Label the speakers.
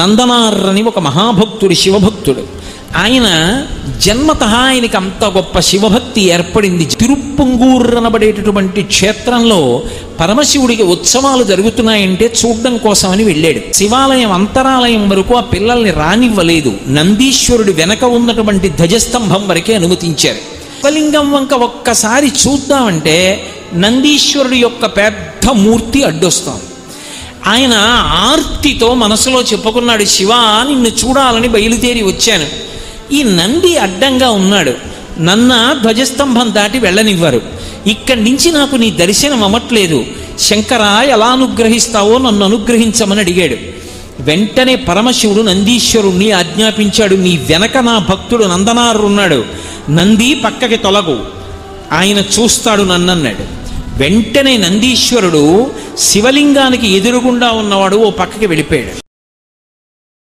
Speaker 1: నందనారని ఒక మహాభక్తుడు, శివభక్తుడు. ఆయన జన్మతః ఆయనకి అంత గొప్ప శివభక్తి ఏర్పడింది. తిరుప్పంగూర్ అనబడేటటువంటి క్షేత్రంలో పరమశివుడికి ఉత్సవాలు జరుగుతున్నాయంటే చూడడం కోసమని వెళ్ళాడు. శివాలయం అంతరాలయం వరకు ఆ పిల్లల్ని రానివ్వలేదు. నందీశ్వరుడి వెనక ఉన్నటువంటి ధ్వజస్తంభం వరకే అనుమతించారు. శివలింగం వంక ఒక్కసారి చూద్దామంటే నందీశ్వరుడి యొక్క పెద్ద మూర్తి అడ్డొస్తాం. ఆయన ఆర్తితో మనసులో చెప్పుకున్నాడు, శివ నిన్ను చూడాలని బయలుదేరి వచ్చాను. ఈ నంది అడ్డంగా ఉన్నాడు, నన్న ధ్వజస్తంభం దాటి వెళ్ళనివ్వరు. ఇక్కడి నుంచి నాకు నీ దర్శనం అవ్వట్లేదు, శంకర ఎలా అనుగ్రహిస్తావో నన్ను అనుగ్రహించమని అడిగాడు. వెంటనే పరమశివుడు నందీశ్వరుణ్ణి ఆజ్ఞాపించాడు, నీ వెనక నా భక్తుడు నందనారు ఉన్నాడు, నంది పక్కకి తొలగు, ఆయన చూస్తాడు నన్నన్నాడు. వెంటనే నందీశ్వరుడు శివలింగానికి ఎదురుగుండా ఉన్నవాడు ఓ పక్కకి వెళ్ళిపోయాడు.